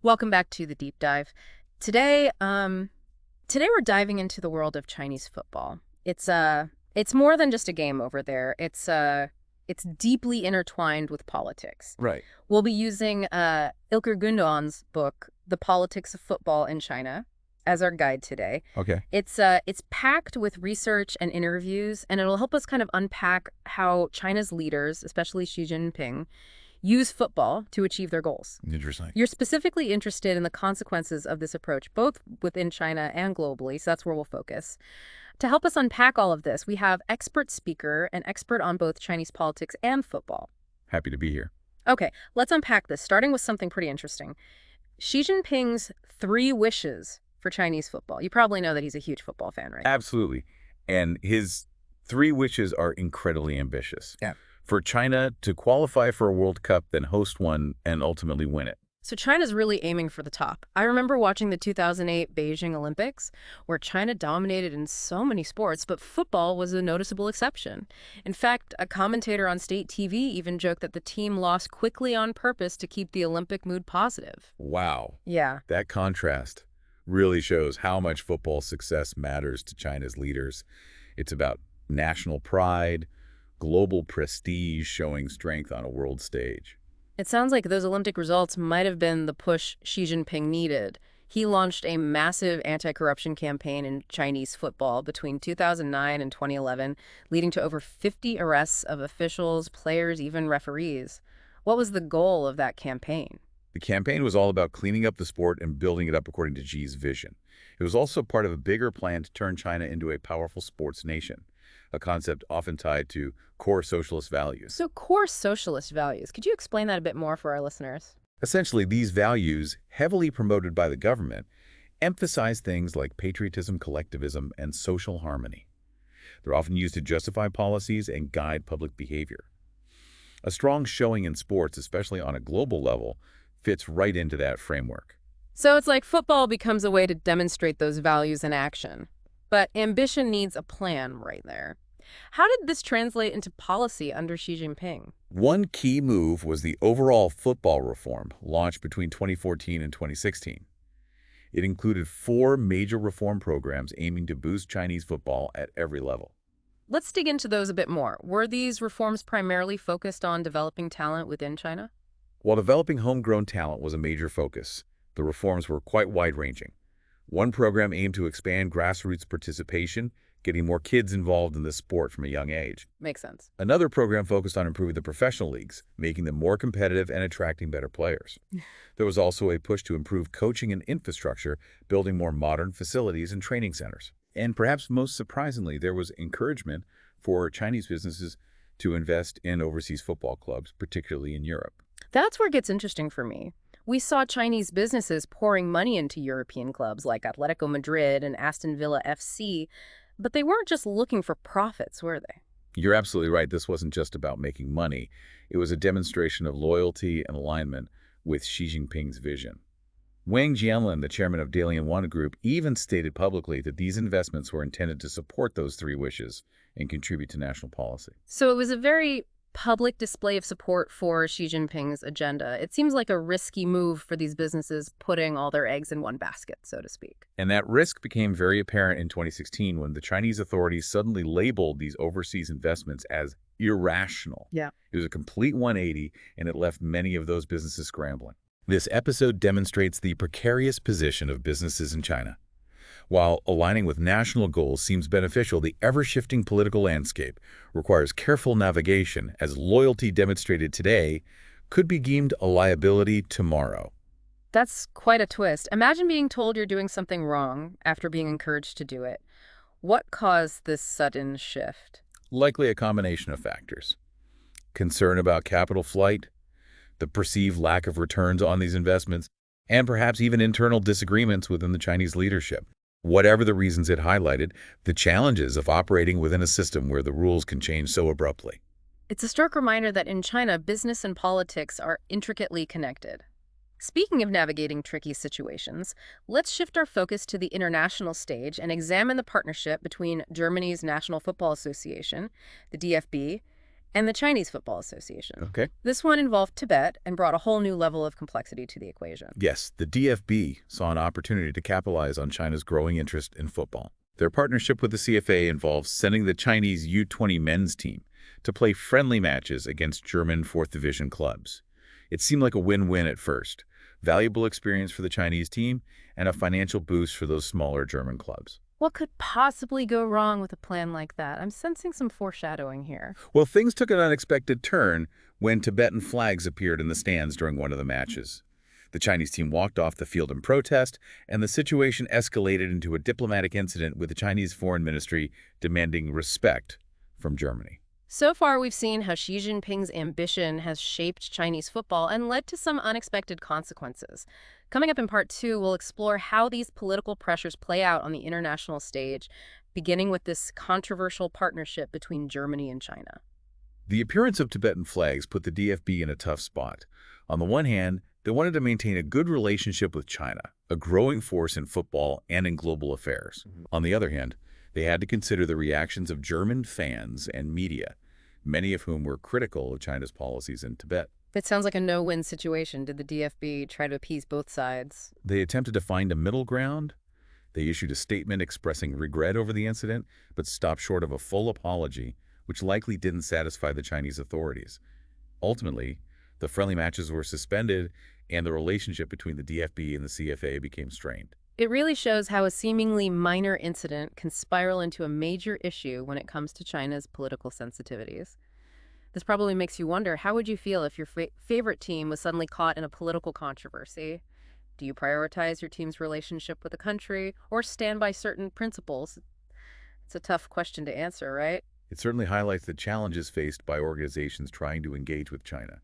Welcome back to the deep dive. Today, today we're diving into the world of Chinese football. It's more than just a game over there. It's deeply intertwined with politics. Right. We'll be using Ilker Gundogan's book, The Politics of Football in China, as our guide today. Okay. It's packed with research and interviews, and it'll help us kind of unpack how China's leaders, especially Xi Jinping, use football to achieve their goals. Interesting. You're specifically interested in the consequences of this approach, both within China and globally, so that's where we'll focus. To help us unpack all of this, we have expert speaker and expert on both Chinese politics and football. Happy to be here. Okay, let's unpack this, starting with something pretty interesting. Xi Jinping's 3 wishes for Chinese football. You probably know that he's a huge football fan, right? Absolutely. And his 3 wishes are incredibly ambitious. Yeah. For China to qualify for a World Cup, then host one, and ultimately win it. So China's really aiming for the top. I remember watching the 2008 Beijing Olympics, where China dominated in so many sports, but football was a noticeable exception. In fact, a commentator on state TV even joked that the team lost quickly on purpose to keep the Olympic mood positive. Wow. Yeah. That contrast really shows how much football success matters to China's leaders. It's about national pride, global prestige, showing strength on a world stage. It sounds like those Olympic results might have been the push Xi Jinping needed. He launched a massive anti-corruption campaign in Chinese football between 2009 and 2011, leading to over 50 arrests of officials, players, even referees. What was the goal of that campaign? The campaign was all about cleaning up the sport and building it up according to Xi's vision. It was also part of a bigger plan to turn China into a powerful sports nation, a concept often tied to core socialist values. So core socialist values. Could you explain that a bit more for our listeners? Essentially, these values, heavily promoted by the government, emphasize things like patriotism, collectivism, and social harmony. They're often used to justify policies and guide public behavior. A strong showing in sports, especially on a global level, fits right into that framework. So it's like football becomes a way to demonstrate those values in action. But ambition needs a plan right there. How did this translate into policy under Xi Jinping? One key move was the overall football reform, launched between 2014 and 2016. It included 4 major reform programs aiming to boost Chinese football at every level. Let's dig into those a bit more. Were these reforms primarily focused on developing talent within China? While developing homegrown talent was a major focus, the reforms were quite wide-ranging. One program aimed to expand grassroots participation, getting more kids involved in the sport from a young age. Makes sense. Another program focused on improving the professional leagues, making them more competitive and attracting better players. There was also a push to improve coaching and infrastructure, building more modern facilities and training centers. And perhaps most surprisingly, there was encouragement for Chinese businesses to invest in overseas football clubs, particularly in Europe. That's where it gets interesting for me. We saw Chinese businesses pouring money into European clubs like Atletico Madrid and Aston Villa FC, but they weren't just looking for profits, were they? You're absolutely right. This wasn't just about making money. It was a demonstration of loyalty and alignment with Xi Jinping's vision. Wang Jianlin, the chairman of Dalian One Group, even stated publicly that these investments were intended to support those 3 wishes and contribute to national policy. So it was a very public display of support for Xi Jinping's agenda. It seems like a risky move for these businesses putting all their eggs in one basket, so to speak. And that risk became very apparent in 2016 when the Chinese authorities suddenly labeled these overseas investments as irrational. Yeah. It was a complete 180, and it left many of those businesses scrambling. This episode demonstrates the precarious position of businesses in China. While aligning with national goals seems beneficial, the ever-shifting political landscape requires careful navigation, as loyalty demonstrated today could be deemed a liability tomorrow. That's quite a twist. Imagine being told you're doing something wrong after being encouraged to do it. What caused this sudden shift? Likely a combination of factors. Concern about capital flight, the perceived lack of returns on these investments, and perhaps even internal disagreements within the Chinese leadership. Whatever the reasons it highlighted, the challenges of operating within a system where the rules can change so abruptly. It's a stark reminder that in China, business and politics are intricately connected. Speaking of navigating tricky situations, let's shift our focus to the international stage and examine the partnership between Germany's National Football Association, the DFB, and the Chinese Football Association. Okay. This one involved Tibet and brought a whole new level of complexity to the equation. Yes, the DFB saw an opportunity to capitalize on China's growing interest in football. Their partnership with the CFA involves sending the Chinese U20 men's team to play friendly matches against German 4th Division clubs. It seemed like a win-win at first. Valuable experience for the Chinese team and a financial boost for those smaller German clubs. What could possibly go wrong with a plan like that? I'm sensing some foreshadowing here. Well, things took an unexpected turn when Tibetan flags appeared in the stands during one of the matches. The Chinese team walked off the field in protest, and the situation escalated into a diplomatic incident with the Chinese Foreign Ministry demanding respect from Germany. So far, we've seen how Xi Jinping's ambition has shaped Chinese football and led to some unexpected consequences. Coming up in part 2, we'll explore how these political pressures play out on the international stage, beginning with this controversial partnership between Germany and China. The appearance of Tibetan flags put the DFB in a tough spot. On the one hand, they wanted to maintain a good relationship with China, a growing force in football and in global affairs. On the other hand, they had to consider the reactions of German fans and media, many of whom were critical of China's policies in Tibet. It sounds like a no-win situation. Did the DFB try to appease both sides? They attempted to find a middle ground. They issued a statement expressing regret over the incident, but stopped short of a full apology, which likely didn't satisfy the Chinese authorities. Ultimately, the friendly matches were suspended, and the relationship between the DFB and the CFA became strained. It really shows how a seemingly minor incident can spiral into a major issue when it comes to China's political sensitivities. This probably makes you wonder, how would you feel if your favorite team was suddenly caught in a political controversy? Do you prioritize your team's relationship with the country or stand by certain principles? It's a tough question to answer, right? It certainly highlights the challenges faced by organizations trying to engage with China.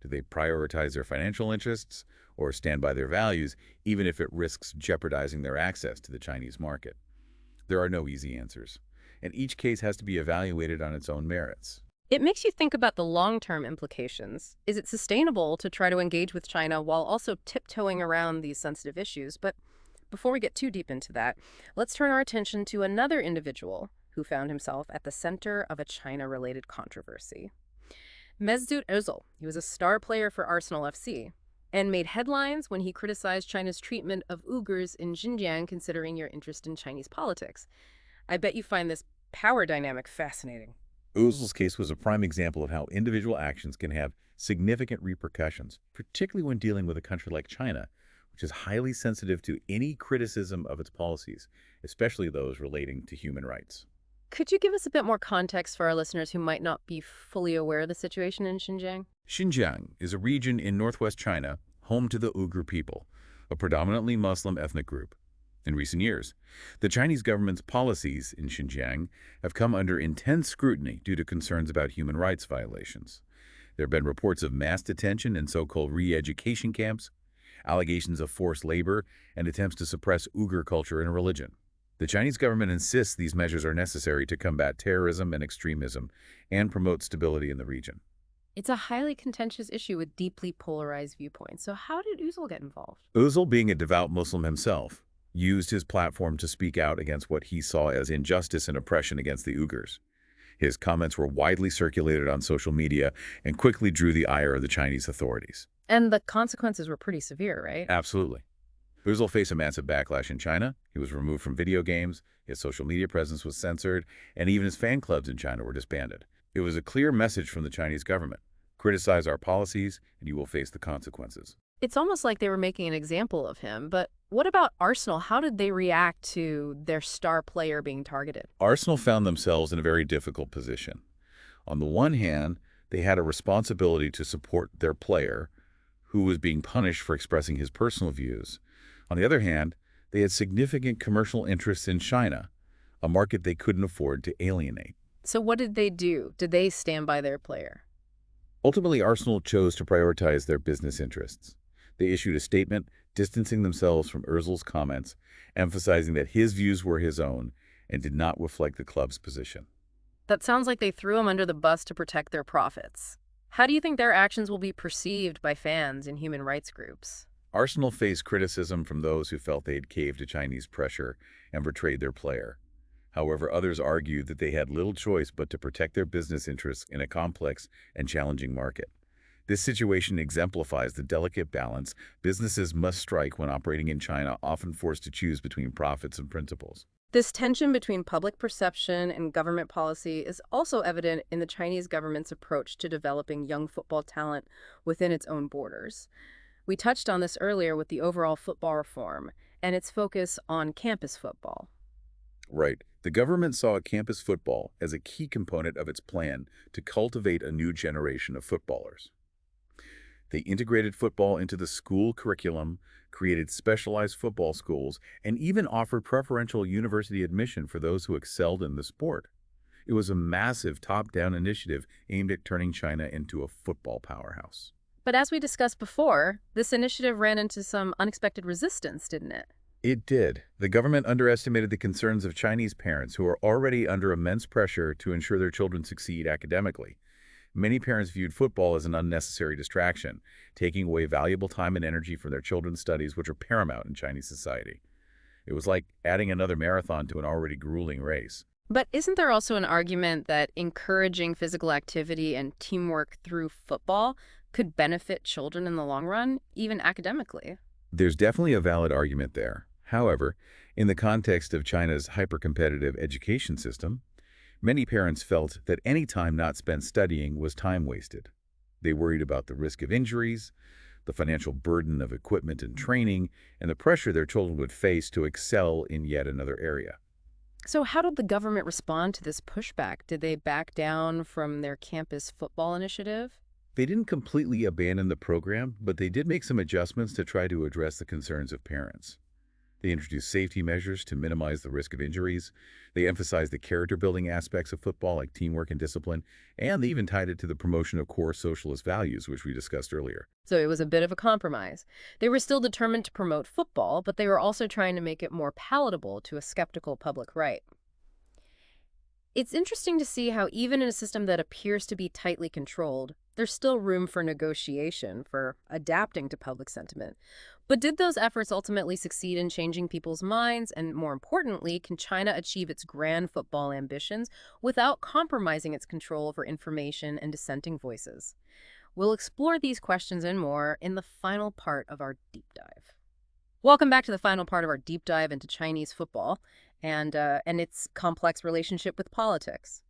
Do they prioritize their financial interests or stand by their values, even if it risks jeopardizing their access to the Chinese market? There are no easy answers, and each case has to be evaluated on its own merits. It makes you think about the long-term implications. Is it sustainable to try to engage with China while also tiptoeing around these sensitive issues? But before we get too deep into that, let's turn our attention to another individual who found himself at the center of a China-related controversy. Mesut Ozil. He was a star player for Arsenal FC and made headlines when he criticized China's treatment of Uyghurs in Xinjiang, considering your interest in Chinese politics. I bet you find this power dynamic fascinating. Ozil's case was a prime example of how individual actions can have significant repercussions, particularly when dealing with a country like China, which is highly sensitive to any criticism of its policies, especially those relating to human rights. Could you give us a bit more context for our listeners who might not be fully aware of the situation in Xinjiang? Xinjiang is a region in northwest China, home to the Uyghur people, a predominantly Muslim ethnic group. In recent years, the Chinese government's policies in Xinjiang have come under intense scrutiny due to concerns about human rights violations. There have been reports of mass detention and so-called re-education camps, allegations of forced labor, and attempts to suppress Uyghur culture and religion. The Chinese government insists these measures are necessary to combat terrorism and extremism and promote stability in the region. It's a highly contentious issue with deeply polarized viewpoints. So how did Ozil get involved? Ozil, being a devout Muslim himself, used his platform to speak out against what he saw as injustice and oppression against the Uyghurs. His comments were widely circulated on social media and quickly drew the ire of the Chinese authorities. And the consequences were pretty severe, right? Absolutely. Ozil faced a massive backlash in China. He was removed from video games, his social media presence was censored, and even his fan clubs in China were disbanded. It was a clear message from the Chinese government. Criticize our policies, and you will face the consequences. It's almost like they were making an example of him. But what about Arsenal? How did they react to their star player being targeted? Arsenal found themselves in a very difficult position. On the one hand, they had a responsibility to support their player, who was being punished for expressing his personal views. On the other hand, they had significant commercial interests in China, a market they couldn't afford to alienate. So what did they do? Did they stand by their player? Ultimately, Arsenal chose to prioritize their business interests. They issued a statement distancing themselves from Ozil's comments, emphasizing that his views were his own and did not reflect the club's position. That sounds like they threw him under the bus to protect their profits. How do you think their actions will be perceived by fans and human rights groups? Arsenal faced criticism from those who felt they had caved to Chinese pressure and betrayed their player. However, others argue that they had little choice but to protect their business interests in a complex and challenging market. This situation exemplifies the delicate balance businesses must strike when operating in China, often forced to choose between profits and principles. This tension between public perception and government policy is also evident in the Chinese government's approach to developing young football talent within its own borders. We touched on this earlier with the overall football reform and its focus on campus football. Right. The government saw campus football as a key component of its plan to cultivate a new generation of footballers. They integrated football into the school curriculum, created specialized football schools, and even offered preferential university admission for those who excelled in the sport. It was a massive top-down initiative aimed at turning China into a football powerhouse. But as we discussed before, this initiative ran into some unexpected resistance, didn't it? It did. The government underestimated the concerns of Chinese parents who are already under immense pressure to ensure their children succeed academically. Many parents viewed football as an unnecessary distraction, taking away valuable time and energy from their children's studies, which are paramount in Chinese society. It was like adding another marathon to an already grueling race. But isn't there also an argument that encouraging physical activity and teamwork through football could benefit children in the long run, even academically? There's definitely a valid argument there. However, in the context of China's hyper-competitive education system, many parents felt that any time not spent studying was time wasted. They worried about the risk of injuries, the financial burden of equipment and training, and the pressure their children would face to excel in yet another area. So how did the government respond to this pushback? Did they back down from their campus football initiative? They didn't completely abandon the program, but they did make some adjustments to try to address the concerns of parents. They introduced safety measures to minimize the risk of injuries. They emphasized the character-building aspects of football, like teamwork and discipline, and they even tied it to the promotion of core socialist values, which we discussed earlier. So it was a bit of a compromise. They were still determined to promote football, but they were also trying to make it more palatable to a skeptical public, right? It's interesting to see how even in a system that appears to be tightly controlled, there's still room for negotiation, for adapting to public sentiment. But did those efforts ultimately succeed in changing people's minds? And more importantly, can China achieve its grand football ambitions without compromising its control over information and dissenting voices? We'll explore these questions and more in the final part of our deep dive. Welcome back to the final part of our deep dive into Chinese football and its complex relationship with politics.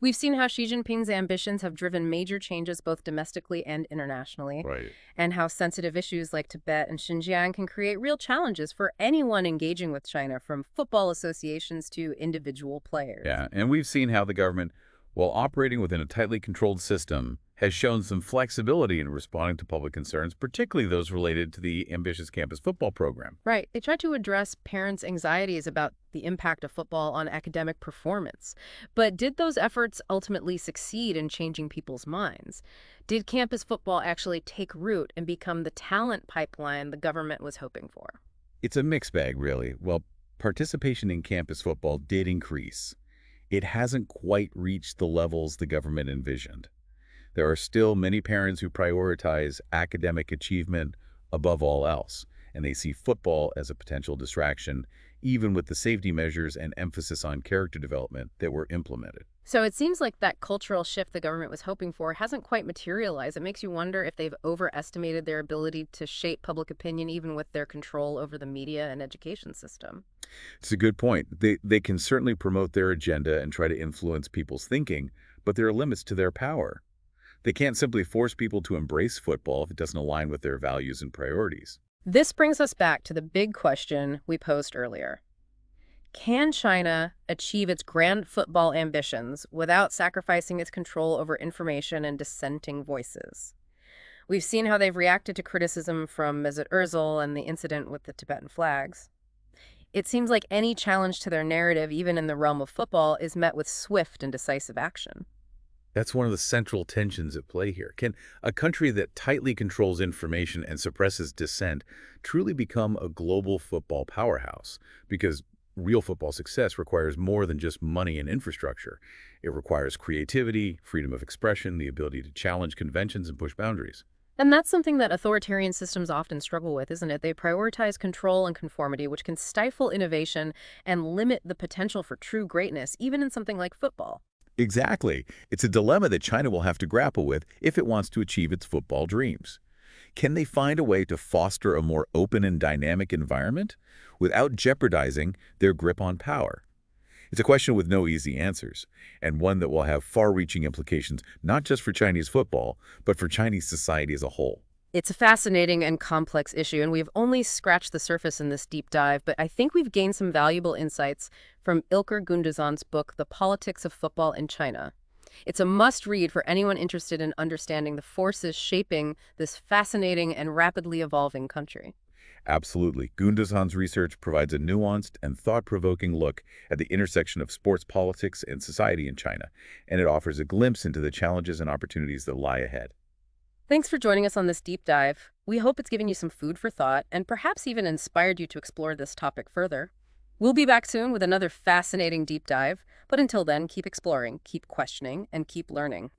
We've seen how Xi Jinping's ambitions have driven major changes both domestically and internationally, Right. and how sensitive issues like Tibet and Xinjiang can create real challenges for anyone engaging with China, from football associations to individual players. Yeah, and we've seen how the government, while operating within a tightly controlled system, has shown some flexibility in responding to public concerns, particularly those related to the ambitious campus football program. Right. They tried to address parents' anxieties about the impact of football on academic performance. But did those efforts ultimately succeed in changing people's minds? Did campus football actually take root and become the talent pipeline the government was hoping for? It's a mixed bag, really. Well, participation in campus football did increase. It hasn't quite reached the levels the government envisioned. There are still many parents who prioritize academic achievement above all else, and they see football as a potential distraction, even with the safety measures and emphasis on character development that were implemented. So it seems like that cultural shift the government was hoping for hasn't quite materialized. It makes you wonder if they've overestimated their ability to shape public opinion, even with their control over the media and education system. It's a good point. They can certainly promote their agenda and try to influence people's thinking, but there are limits to their power. They can't simply force people to embrace football if it doesn't align with their values and priorities. This brings us back to the big question we posed earlier. Can China achieve its grand football ambitions without sacrificing its control over information and dissenting voices? We've seen how they've reacted to criticism from Mesut Ozil and the incident with the Tibetan flags. It seems like any challenge to their narrative, even in the realm of football, is met with swift and decisive action. That's one of the central tensions at play here. Can a country that tightly controls information and suppresses dissent truly become a global football powerhouse? Because real football success requires more than just money and infrastructure. It requires creativity, freedom of expression, the ability to challenge conventions and push boundaries. And that's something that authoritarian systems often struggle with, isn't it? They prioritize control and conformity, which can stifle innovation and limit the potential for true greatness, even in something like football. Exactly. It's a dilemma that China will have to grapple with if it wants to achieve its football dreams. Can they find a way to foster a more open and dynamic environment without jeopardizing their grip on power? It's a question with no easy answers, and one that will have far-reaching implications not just for Chinese football, but for Chinese society as a whole. It's a fascinating and complex issue, and we've only scratched the surface in this deep dive, but I think we've gained some valuable insights from Ilker Gunduzan's book, The Politics of Football in China. It's a must-read for anyone interested in understanding the forces shaping this fascinating and rapidly evolving country. Absolutely. Gunduzhan's research provides a nuanced and thought-provoking look at the intersection of sports politics and society in China, and it offers a glimpse into the challenges and opportunities that lie ahead. Thanks for joining us on this deep dive. We hope it's given you some food for thought and perhaps even inspired you to explore this topic further. We'll be back soon with another fascinating deep dive, but until then, keep exploring, keep questioning, and keep learning.